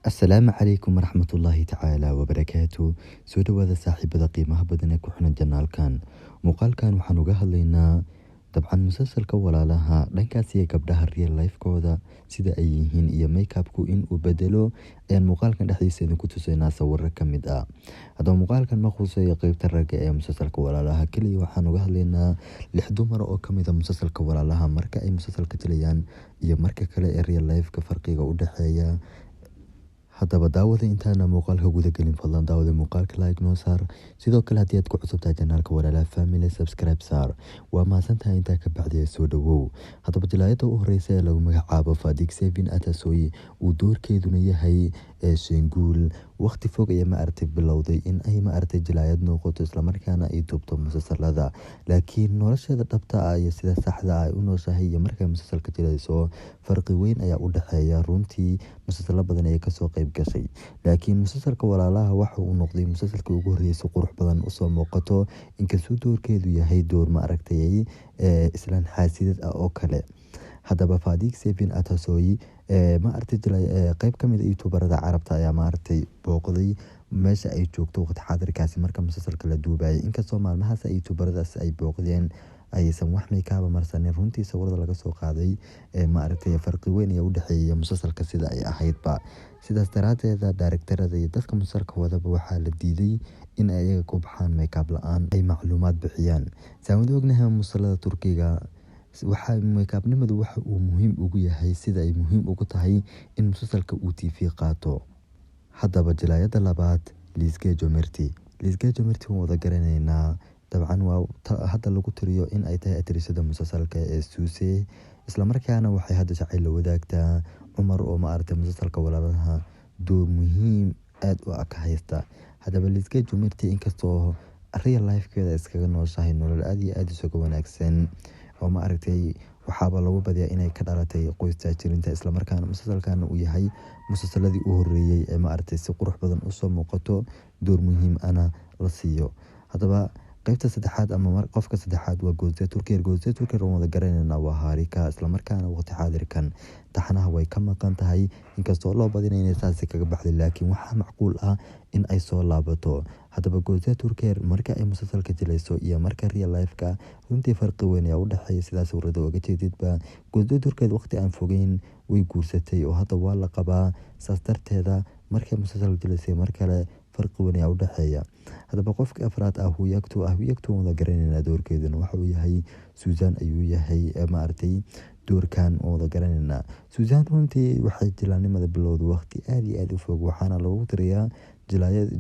السلام عليكم ورحمة الله تعالى وبركاته. soo dhawaada saaxiibada qiimaha badan ee ku xiran janaalkan. Muuqaalkan waxaan uga hadlaynaa dabcan musalsalka walaalaha dhankaas iyo gabdhaha real life-kooda sida ay yihiin iyo make-up-ku in uu bedelo ayaan muuqaalkan dhexdiisa idinku tusaynaa sawirro ka mid ah. Haddaba muuqaalkan ma khuseeyo qaybta ragga ee musalsalka walaalaha keliya waxaan uga hadlaynaa 6 dumar oo ka mid ah musalsalka walaalaha marka ay musalsalka jilayaan iyo marka kale ee real life-ka farqiga u dhexeeya. haddaba daawada intaana muuqaalka guda gelin fadlan daawada muuqaalka like noo saar sidoo kale haddii aad ku cusubtahay janaalka walaalaha family subscribe saar waa mahadsantahay intaa ka bacdi soo dhawow. haddaba jilaayada u horeysa ee lagu magacaabo Faadig Sevin Atasoy uu doorkeeduna yahay Shenguul waqti fog ayaa ma aragtay bilowday in ay ma aragtay jilaayad noqoto islamarkaana ay duubto musalsalada laakiin nolosheeda dhabta ah iyo sida saxda ah ay u nooshahay iyo markay musalsalka jilayso farqi weyn ayaa u dhexeeya. runtii musalsalo badan ayay kasoo qayb gashay laakiin musalsalka walaalaha waxa uu noqday musalsalkii ugu horreysay qurux badan usoo muuqato inkastuu doorkeedu yahay door ma aragtay islaan xaasidad ah oo kale. haddaba Faadig Sevin Atasoy ma aragtay qayb ka mid ah youtuberada carabta ayaa ma aragtay booqday meesha ay joogto waqti xaadirkaasi marka musalsalka la duubayay inkastoo maalmahaas youtuberadaas ay booqdeen aysan wax make-up marsanin runtii sawirada laga soo qaaday ma aragtay farqi weyn ayaa u dhexeeya musalsalka sida ay ahaydba. sidaas daraadeeda directorada iyo dadka musalsalka wadaba waxaa la diiday in ay iyaga ku baxaan make-up la-aan ay macluumaad bixiyaan. saan wada ognahay musalsalada Turkiga waxaa make-up-nimadu waxa uu muhiim ugu yahay sida ay muhiim ugu tahay in musalsalka uu TV qaato. haddaba jilaayada labaad Lisgejo Merti waan wada garanaynaa dabcan waa hadda lagu tiriyo in ay tahay atirisada musalsalka ee Suuse islamarkaana waxay hadda jacayl la wadaagtaa Cumar oo ma aragtay musalsalka walaalaha door muhiim aad u ka haysta. haddaba Lisgejo Merti inkastoo real life-keeda iskaga nooshahay nolol aad iyo aad isuga wanaagsan oo ma aragtay waxaaba lagu badiyaa inay ka dhalatay qoys taajirinta islamarkaana musalsalkana uu yahay musalsaladii u horreeyay ee ma aragtay si qurux badan usoo muuqato door muhiim ana la siiyo. haddaba qaybta saddexaad ama qofka saddexaad waa Gözde Türker oo wada garanaynaa waa Harika islamarkaana waqti xaadirkan taxanaha way ka maqan tahay inkastoo loo badinay inay saasi kaga baxday laakiin waxaa macquul ah in ay soo laabato. haddaba Gözde Türker marka ay musalsalka jilayso iyo marka real life-ka runtii farqi weyn ayaa u dhexeeya sidaas sawirada uga jeedidba. Gözde Türker waqti aan fogeyn way guursatay oo hadda waa la qabaa saas darteeda markay musalsalka jilaysay mar kale farqi weyn ayaa u dhexeeya. haddaba qofka afraad ah Huyaktu wada garanaynaa doorkeeduna waxa uu yahay Suzan ayuu yahay ma aragtay doorkan oo wada garanaynaa. Suzan runtii waxay jilaanimada bilowday waqti aad iyo aad u fog waxaana lagu tiriyaa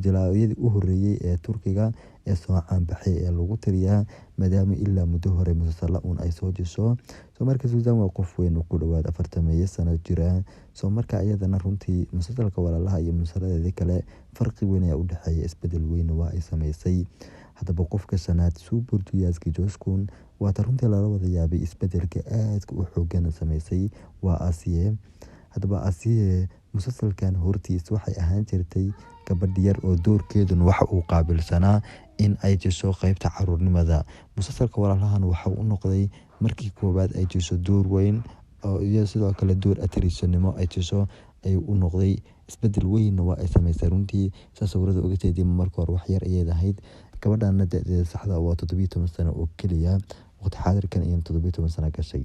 jilaayadii u horreeyay ee Turkiga ee soo caan baxay ee lagu tiriyaa maadaama ilaa muddo hore musalsala ay soo jisho. marka Suzan waa qof weyn ku dhawaad 40 sano jira marka iyadana runtii musalsalka walaalaha iyo musalsaladeedii kale farqi weyn ayaa u dhexeeya isbedel weyn waa ay sameysay. haddaba qofka shanaad Burjuyaski Coşkun waa runtii lala wada yaabay isbedelka aadka u xoogan sameysay waa Asiye. haddaba Asiye musalsalkan hortiis waxay ahaan jirtay gabadh yar oo doorkeeduna waxa uu qaabilsanaa in ay jisho qaybta caruurnimada. musalsalka walaalahan waxa uu noqday markii koowaad ay jisho door weyn oo iyo sidoo kale door atirisanimo ay jisho ay u noqday isbedel weyn waa ay sameysay runtii saas sawirada uga jeediyay marka hore wax yar ayay ahayd gabadhana da'deeda saxda waa 17 sano oo kaliya waqti xaadirkan iyo 17 sano gashay.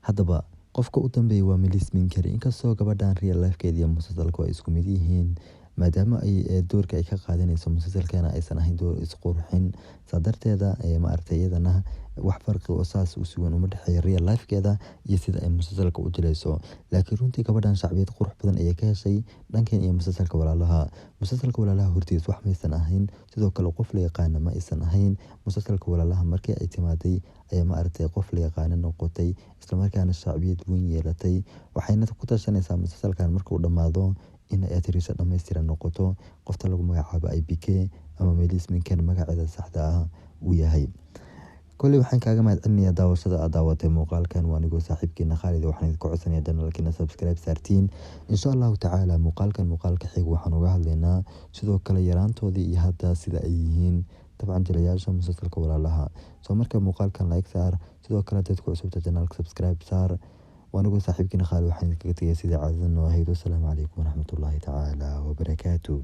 haddaba qofka u dambeeyay waa Melis Minkar inkastoo gabadhan real life-keeda iyo musalsalku ay isku mid yihiin maadaama ay doorka ay ka qaadanayso musalsalkana aysan ahayn door isqurxin saa darteeda ma aragtay iyadana wax farqi oo saas u sugan uma dhexeeyo real life-keeda iyo sida ay musalsalka u jilayso laakiin runtii gabadhan shacbiyad qurux badan ayay ka heshay dhankan iyo musalsalka walaalaha hortiis wax maysan ahayn sidoo kale qof la yaqaana ma aysan ahayn. musalsalka walaalaha markii ay timaaday ayaa ma aragtay qof la yaqaana noqotay islamarkaana shacbiyad weyn yeelatay waxayna ku tashanaysaa musalsalkan markuu dhammaado in ay atirisa dhammaystiran noqoto qofta lagu magacaabo IBK ama Melis Minkar magaceeda saxda ah uu yahay. kulli waxaan kaaga mahadcelinayaa daawashada aad daawatay muuqaalkan waa anigoo saaxiibkeena Khalid waxaan idinku codsanayaa janaalkeena subscribe saartiin insha Allah tacaala muuqaalka xig waxaan uga hadlaynaa sidoo kale yaraantoodii iyo hadda sida ay yihiin dabcan jilayaasha musalsalka walaalaha marka muuqaalkan like saar sidoo kale dadku cusubta janaalka subscribe saar وأنا صاحبكي خالد وحين كتير سيدي عزيز والسلام عليكم ورحمة الله تعالى وبركاته.